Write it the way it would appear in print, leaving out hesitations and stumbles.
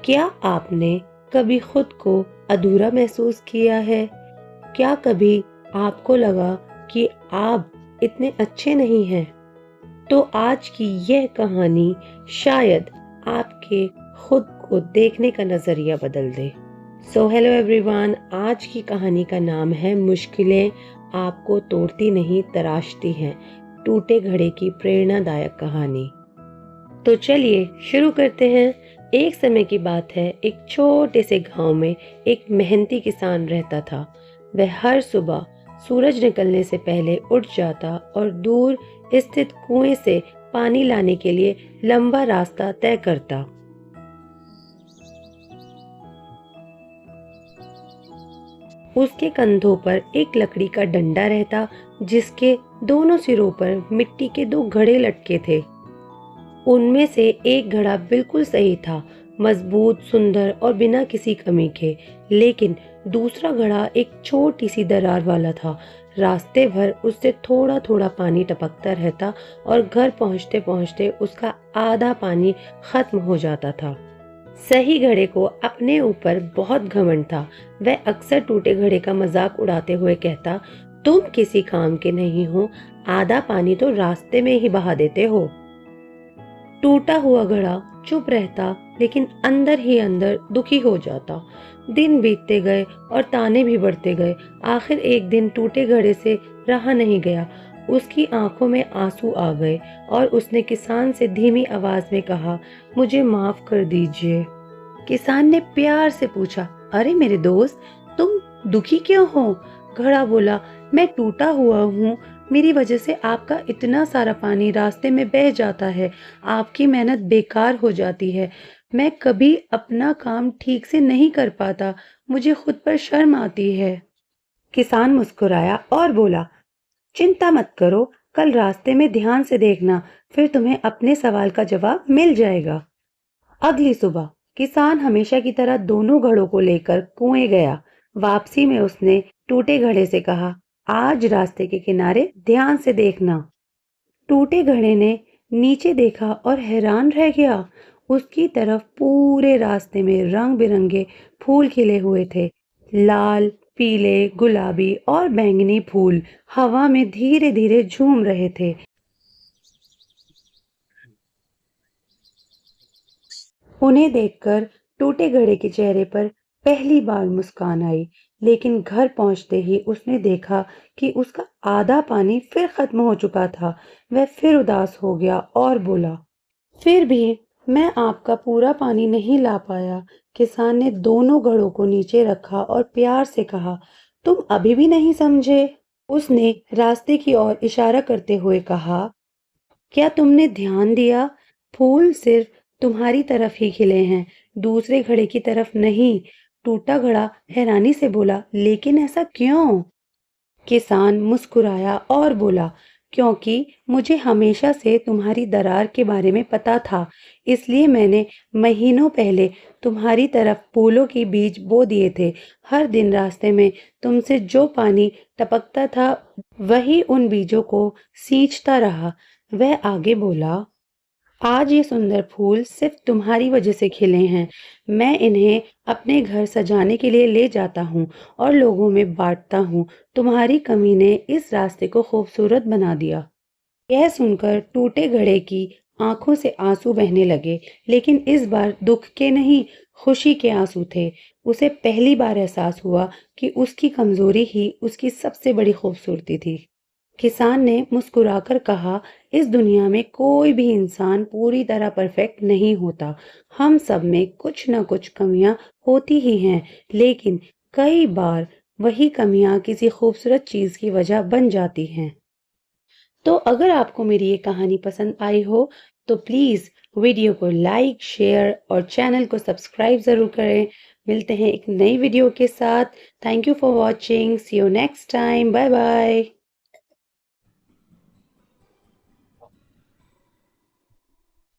क्या आपने कभी खुद को अधूरा महसूस किया है? क्या कभी आपको लगा कि आप इतने अच्छे नहीं हैं? तो आज की यह कहानी शायद आपके खुद को देखने का नजरिया बदल दे। सो हेलो एवरीवन, आज की कहानी का नाम है मुश्किलें आपको तोड़ती नहीं तराशती हैं, टूटे घड़े की प्रेरणादायक कहानी। तो चलिए शुरू करते हैं। एक समय की बात है, एक छोटे से गांव में एक मेहनती किसान रहता था। वह हर सुबह सूरज निकलने से पहले उठ जाता और दूर स्थित कुएं से पानी लाने के लिए लंबा रास्ता तय करता। उसके कंधों पर एक लकड़ी का डंडा रहता, जिसके दोनों सिरों पर मिट्टी के दो घड़े लटके थे। उनमें से एक घड़ा बिल्कुल सही था, मजबूत, सुंदर और बिना किसी कमी के। लेकिन दूसरा घड़ा एक छोटी सी दरार वाला था। रास्ते भर उससे थोड़ा थोड़ा पानी टपकता रहता और घर पहुंचते पहुंचते उसका आधा पानी खत्म हो जाता था। सही घड़े को अपने ऊपर बहुत घमंड था। वह अक्सर टूटे घड़े का मजाक उड़ाते हुए कहता, तुम किसी काम के नहीं हो, आधा पानी तो रास्ते में ही बहा देते हो। टूटा हुआ घड़ा चुप रहता, लेकिन अंदर ही अंदर दुखी हो जाता। दिन बीतते गए और ताने भी बढ़ते गए। आखिर एक दिन टूटे घड़े से रहा नहीं गया। उसकी आंखों में आंसू आ गए और उसने किसान से धीमी आवाज में कहा, मुझे माफ कर दीजिए। किसान ने प्यार से पूछा, अरे मेरे दोस्त, तुम दुखी क्यों हो? घड़ा बोला, मैं टूटा हुआ हूँ। मेरी वजह से आपका इतना सारा पानी रास्ते में बह जाता है। आपकी मेहनत बेकार हो जाती है। मैं कभी अपना काम ठीक से नहीं कर पाता। मुझे खुद पर शर्म आती है। किसान मुस्कुराया और बोला, चिंता मत करो, कल रास्ते में ध्यान से देखना, फिर तुम्हें अपने सवाल का जवाब मिल जाएगा। अगली सुबह किसान हमेशा की तरह दोनों घड़ों को लेकर कुएं गया। वापसी में उसने टूटे घड़े से कहा, आज रास्ते के किनारे ध्यान से देखना। टूटे घड़े ने नीचे देखा और हैरान रह गया। उसकी तरफ पूरे रास्ते में रंग बिरंगे फूल खिले हुए थे। लाल, पीले, गुलाबी और बैंगनी फूल हवा में धीरे धीरे झूम रहे थे। उन्हें देखकर टूटे घड़े के चेहरे पर पहली बार मुस्कान आई। लेकिन घर पहुंचते ही उसने देखा कि उसका आधा पानी फिर खत्म हो चुका था। वह फिर उदास हो गया और बोला, फिर भी मैं आपका पूरा पानी नहीं ला पाया। किसान ने दोनों घड़ों को नीचे रखा और प्यार से कहा, तुम अभी भी नहीं समझे? उसने रास्ते की ओर इशारा करते हुए कहा, क्या तुमने ध्यान दिया? फूल सिर्फ तुम्हारी तरफ ही खिले हैं, दूसरे घड़े की तरफ नहीं। टूटा घड़ा हैरानी से बोला, लेकिन ऐसा क्यों? किसान मुस्कुराया और बोला, क्योंकि मुझे हमेशा से तुम्हारी दरार के बारे में पता था। इसलिए मैंने महीनों पहले तुम्हारी तरफ फूलों के बीज बो दिए थे। हर दिन रास्ते में तुमसे जो पानी टपकता था, वही उन बीजों को सींचता रहा। वह आगे बोला, आज ये सुंदर फूल सिर्फ तुम्हारी वजह से खिले हैं। मैं इन्हें अपने घर सजाने के लिए ले जाता हूँ और लोगों में बांटता हूँ। तुम्हारी कमी ने इस रास्ते को खूबसूरत बना दिया। यह सुनकर टूटे घड़े की आंखों से आंसू बहने लगे, लेकिन इस बार दुख के नहीं, खुशी के आंसू थे। उसे पहली बार एहसास हुआ कि उसकी कमजोरी ही उसकी सबसे बड़ी खूबसूरती थी। किसान ने मुस्कुराकर कहा, इस दुनिया में कोई भी इंसान पूरी तरह परफेक्ट नहीं होता। हम सब में कुछ न कुछ कमियां होती ही हैं, लेकिन कई बार वही कमियां किसी खूबसूरत चीज की वजह बन जाती हैं। तो अगर आपको मेरी ये कहानी पसंद आई हो, तो प्लीज वीडियो को लाइक, शेयर और चैनल को सब्सक्राइब जरूर करें। मिलते हैं एक नई वीडियो के साथ। Thank you for watching. See you next time. Bye bye.